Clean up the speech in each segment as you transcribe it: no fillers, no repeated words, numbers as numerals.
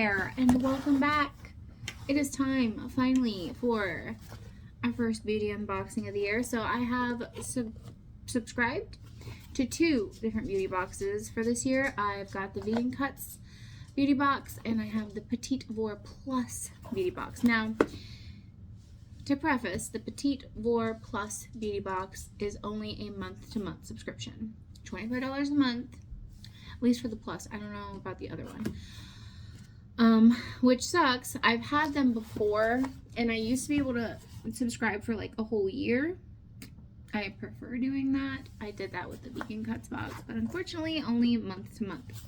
there, and welcome back. It is time finally for our first beauty unboxing of the year. So I have subscribed to 2 different beauty boxes for this year. I've got the Vegan Cuts beauty box and I have the Petit Vour Plus beauty box. Now, to preface, the Petit Vour Plus beauty box is only a month-to-month subscription. $25 a month, at least for the Plus. I don't know about the other one. Which sucks. I've had them before, and I used to be able to subscribe for like a whole year. I prefer doing that. I did that with the Vegan Cuts box, but unfortunately only month to month.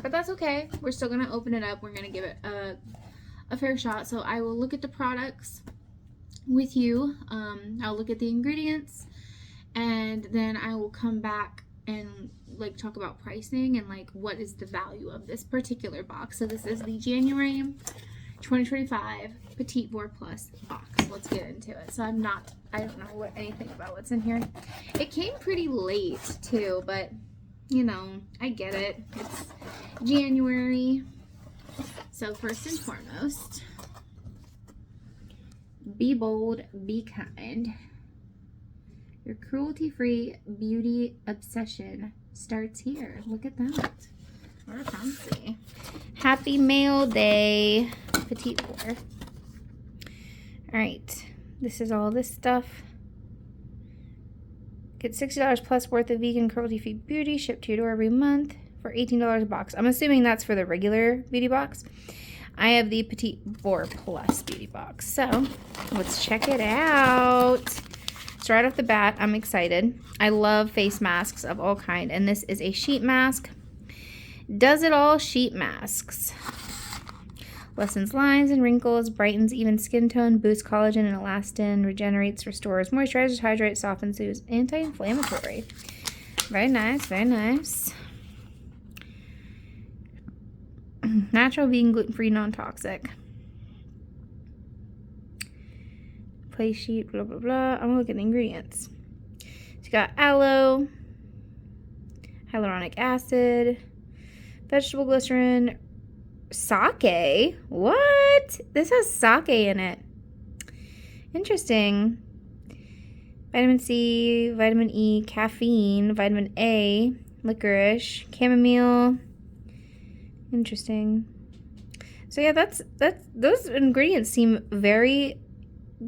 But that's okay. We're still going to open it up. We're going to give it a fair shot. So I will look at the products with you. I'll look at the ingredients, and then I will come back and like talk about pricing and like what is the value of this particular box. So this is the January 2025 Petit Vour Plus box. Let's get into it. So I don't know anything about what's in here. It came pretty late too, but you know, I get it. It's January. So first and foremost, be bold, be kind. Your cruelty-free beauty obsession starts here. Look at that. We're fancy. Happy Mail Day, Petit Vour. Alright, this is all this stuff. Get $60 plus worth of vegan cruelty-free beauty shipped to your door every month for $18 a box. I'm assuming that's for the regular beauty box. I have the Petit Vour Plus beauty box. So, let's check it out. So right off the bat, I'm excited. I love face masks of all kind, and this is a sheet mask. Does it all sheet masks. Lessens lines and wrinkles, brightens even skin tone, boosts collagen and elastin, regenerates, restores, moisturizes, hydrates, softens, soothes, anti-inflammatory. Very nice, very nice. Natural, vegan, gluten-free, non-toxic. Play sheet, blah, blah, blah. I'm gonna look at the ingredients. So you got aloe, hyaluronic acid, vegetable glycerin, sake. What? This has sake in it. Interesting. Vitamin C, vitamin E, caffeine, vitamin A, licorice, chamomile. Interesting. So yeah, those ingredients seem very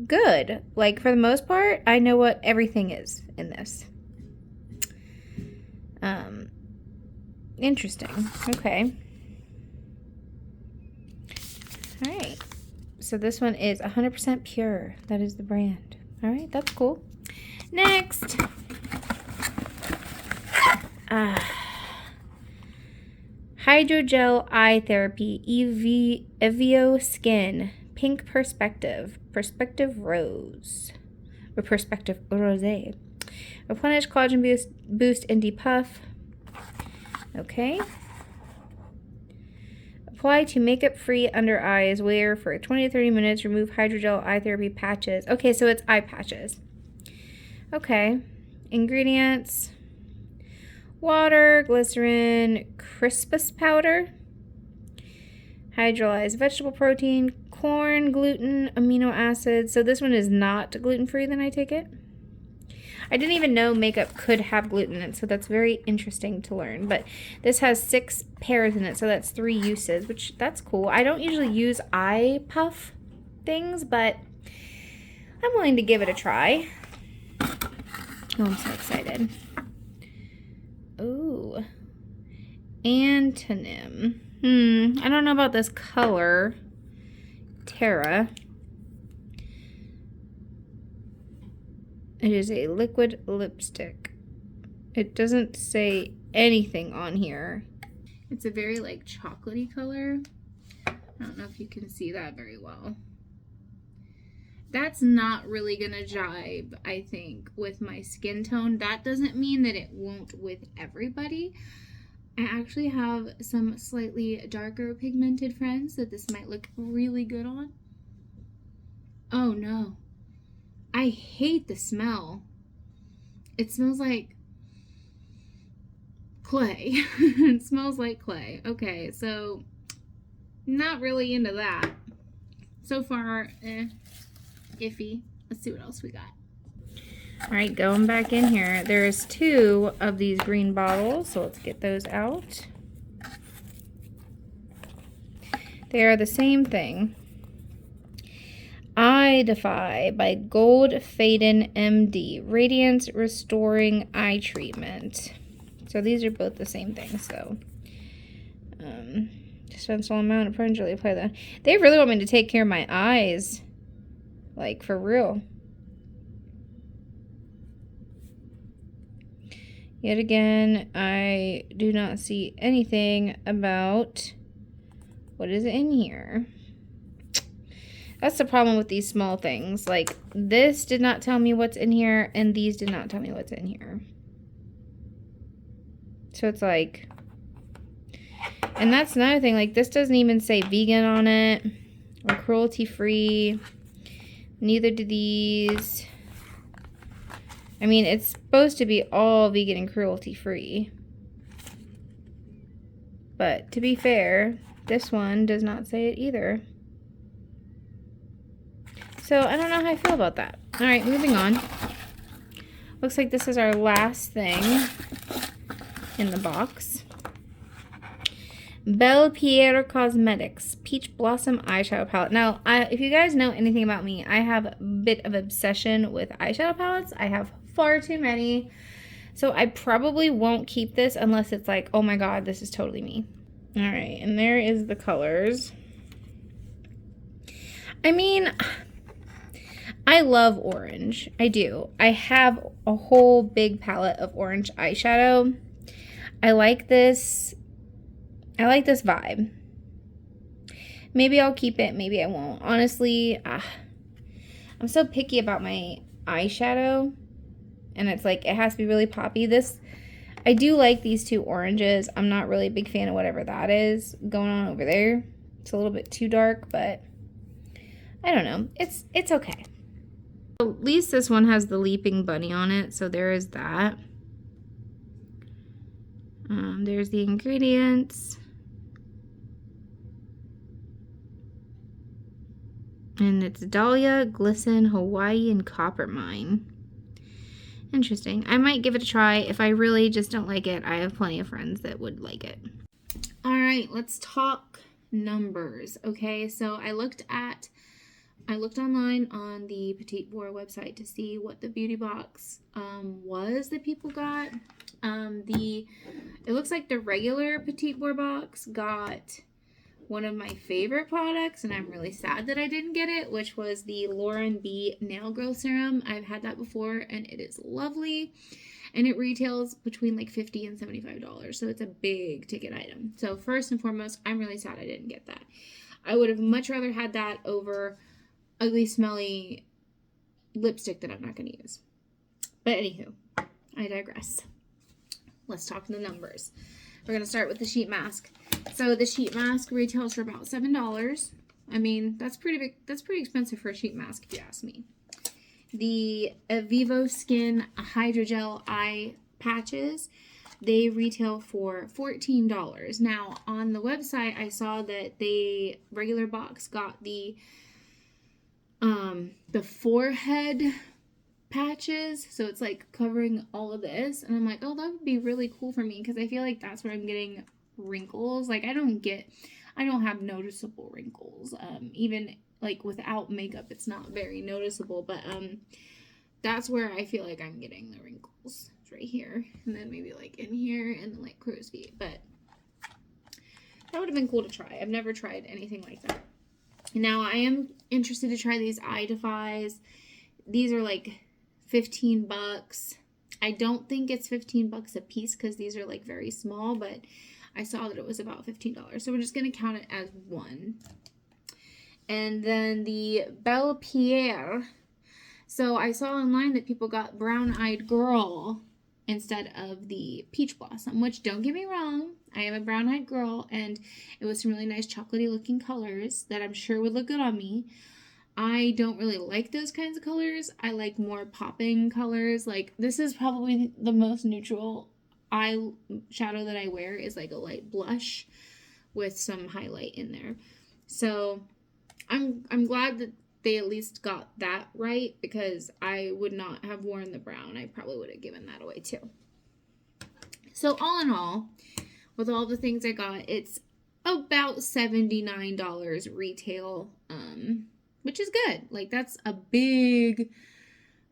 good. Like, for the most part, I know what everything is in this. Interesting. Okay. All right. So this one is 100% pure. That is the brand. All right, that's cool. Next. Hydrogel Eye Therapy Evio Skin Pink Perspective Rose or Perspective Rosé. Replenish, collagen boost and depuff. Okay. Apply to makeup free under eyes. Wear for 20 to 30 minutes. Remove hydrogel eye therapy patches. Okay, so it's eye patches. Okay. Ingredients: water, glycerin, crispus powder, hydrolyzed vegetable protein, corn, gluten, amino acids. So this one is not gluten-free, then I take it. I didn't even know makeup could have gluten in it, so that's very interesting to learn. But this has 6 pairs in it, so that's 3 uses, which that's cool. I don't usually use eye puff things, but I'm willing to give it a try. Oh, I'm so excited. Ooh. Antonym. I don't know about this color. Terra. It is a liquid lipstick. It doesn't say anything on here. It's a very like chocolatey color. I don't know if you can see that very well. That's not really gonna jibe, I think, with my skin tone. That doesn't mean that it won't with everybody. I actually have some slightly darker pigmented friends that this might look really good on. Oh no. I hate the smell. It smells like clay. It smells like clay. Okay, so Not really into that. So far, iffy. Let's see what else we got. All right, going back in here. There's 2 of these green bottles, so let's get those out. They are the same thing. Eye Defy by Gold Faden MD. Radiance Restoring Eye Treatment. So these are both the same thing, so. Dispensable amount of permanently apply that. They really want me to take care of my eyes. Like, for real. Yet again, I do not see anything about what is in here. That's the problem with these small things. Like, this did not tell me what's in here, and these did not tell me what's in here. So it's like... And that's another thing. Like, this doesn't even say vegan on it. Or cruelty-free. Neither do these. I mean, it's supposed to be all vegan and cruelty-free. But, to be fair, this one does not say it either. So, I don't know how I feel about that. Alright, moving on. Looks like this is our last thing in the box. Belle Pierre Cosmetics Peach Blossom Eyeshadow Palette. Now, if you guys know anything about me, I have a bit of obsession with eyeshadow palettes. I have far too many. So, I probably won't keep this unless it's like, oh my god, this is totally me. Alright, and there is the colors. I mean... I love orange. I do. I have a whole big palette of orange eyeshadow. I like this. I like this vibe. Maybe I'll keep it. Maybe I won't. Honestly, I'm so picky about my eyeshadow. And it's like, it has to be really poppy. I do like these 2 oranges. I'm not really a big fan of whatever that is going on over there. It's a little bit too dark, but I don't know. It's okay. At least this one has the leaping bunny on it, so there is that. There's the ingredients. And it's Dahlia, Glisten, Hawaii, and Coppermine. Interesting. I might give it a try. If I really just don't like it, I have plenty of friends that would like it. Alright, let's talk numbers. Okay, so I looked online on the Petit Vour website to see what the beauty box was that people got. It looks like the regular Petit Vour box got one of my favorite products, and I'm really sad that I didn't get it, which was the Lauren B Nail Growth Serum. I've had that before, and it is lovely. And it retails between like $50 and $75, so it's a big ticket item. So first and foremost, I'm really sad I didn't get that. I would have much rather had that over ugly, smelly lipstick that I'm not going to use. But anywho, I digress. Let's talk the numbers. We're going to start with the sheet mask. So the sheet mask retails for about $7. I mean, that's pretty big. That's pretty expensive for a sheet mask, if you ask me. The Vivo Skin Hydrogel Eye Patches, they retail for $14. Now, on the website, I saw that the regular box got the forehead patches, so it's like covering all of this, and I'm like, oh, that would be really cool for me, because I feel like that's where I'm getting wrinkles. Like, I don't have noticeable wrinkles, even like without makeup it's not very noticeable, but that's where I feel like I'm getting the wrinkles. It's right here, and then maybe like in here, and then like crow's feet. But that would have been cool to try. I've never tried anything like that. Now I am interested to try these Eye Defies. These are like $15. I don't think it's $15 a piece because these are like very small, but I saw that it was about $15. So we're just going to count it as one. And then the Belle Pierre. So I saw online that people got Brown Eyed Girl instead of the Peach Blossom, which, don't get me wrong, I am a brown eyed girl, and it was some really nice chocolatey looking colors that I'm sure would look good on me. I don't really like those kinds of colors. I like more popping colors. Like, this is probably the most neutral eyeshadow that I wear, is like a light blush with some highlight in there. So I'm glad that they at least got that right, because I would not have worn the brown. I probably would have given that away too. So all in all, with all the things I got, it's about $79 retail, which is good. Like, that's a big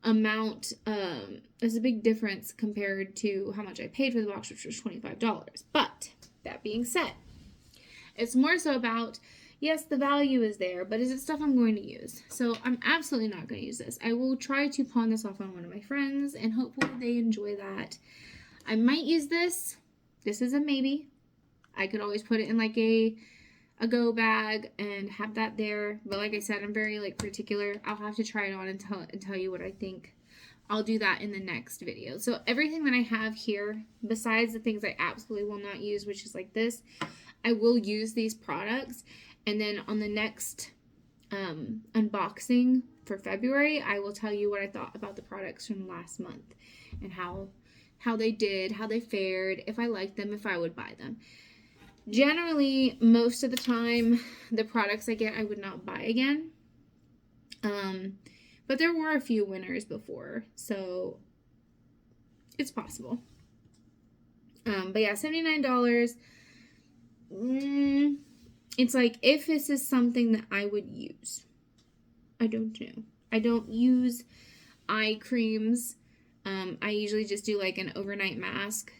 amount. There's a big difference compared to how much I paid for the box, which was $25. But that being said, it's more so about, yes, the value is there, but is it stuff I'm going to use? So I'm absolutely not going to use this. I will try to pawn this off on one of my friends, and hopefully they enjoy that. I might use this. This is a maybe. I could always put it in like a go bag and have that there. But like I said, I'm very like particular. I'll have to try it on and tell you what I think. I'll do that in the next video. So everything that I have here, besides the things I absolutely will not use, which is like this, I will use these products. And then on the next unboxing for February, I will tell you what I thought about the products from last month and how they did, how they fared, if I liked them, if I would buy them. Generally, most of the time, the products I get, I would not buy again. But there were a few winners before, so it's possible. But yeah, $79. It's like, if this is something that I would use. I don't know. I don't use eye creams. I usually just do like an overnight mask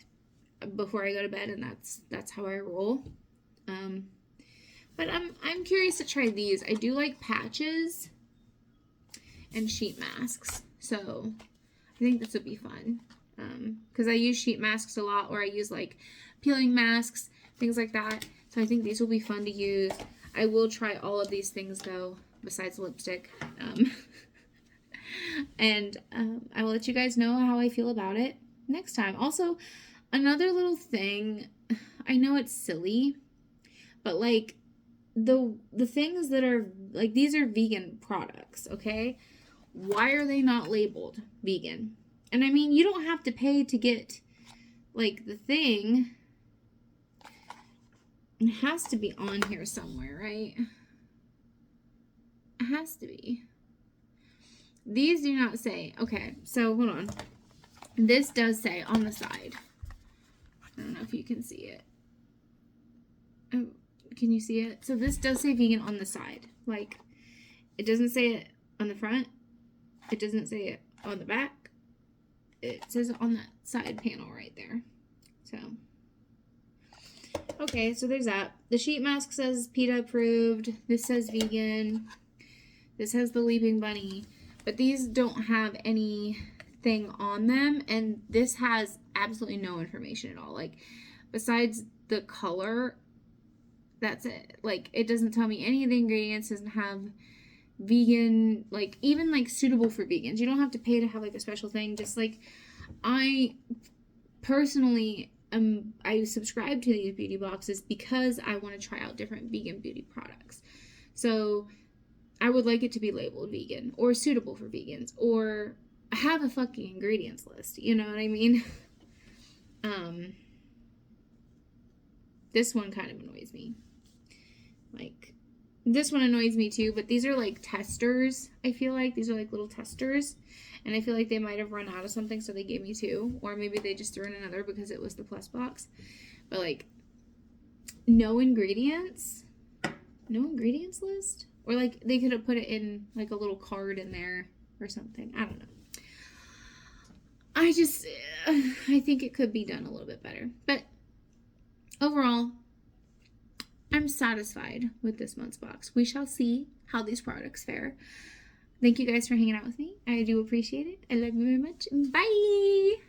before I go to bed, and that's how I roll. But I'm curious to try these. I do like patches and sheet masks, so I think this would be fun. Because I use sheet masks a lot, or I use like peeling masks, things like that. So I think these will be fun to use. I will try all of these things though, besides lipstick. And I will let you guys know how I feel about it next time. Also, another little thing, I know it's silly, but like the things that are like, these are vegan products, okay? Why are they not labeled vegan? And I mean, you don't have to pay to get like the thing. It has to be on here somewhere, right? It has to be. These do not say. Okay, so hold on. This does say on the side. I don't know if you can see it. Oh, can you see it? So this does say vegan on the side. Like, it doesn't say it on the front. It doesn't say it on the back. It says it on that side panel right there. So, okay, so there's that. The sheet mask says PETA approved. This says vegan. This has the Leaping Bunny. But these don't have anything on them, and this has absolutely no information at all. Like, besides the color, that's it. Like, it doesn't tell me any of the ingredients. Doesn't have vegan, like, even like suitable for vegans. You don't have to pay to have like a special thing. Just like, I personally I subscribe to these beauty boxes because I want to try out different vegan beauty products. So I would like it to be labeled vegan or suitable for vegans, or have a fucking ingredients list. You know what I mean? This one kind of annoys me. Like, this one annoys me too, but these are like testers. I feel like these are like little testers, and I feel like they might have run out of something, so they gave me two, or maybe they just threw in another because it was the plus box. But like, no ingredients list. Or, like, they could have put it in, like, a little card in there or something. I don't know. I think it could be done a little bit better. But, overall, I'm satisfied with this month's box. We shall see how these products fare. Thank you guys for hanging out with me. I do appreciate it. I love you very much. Bye!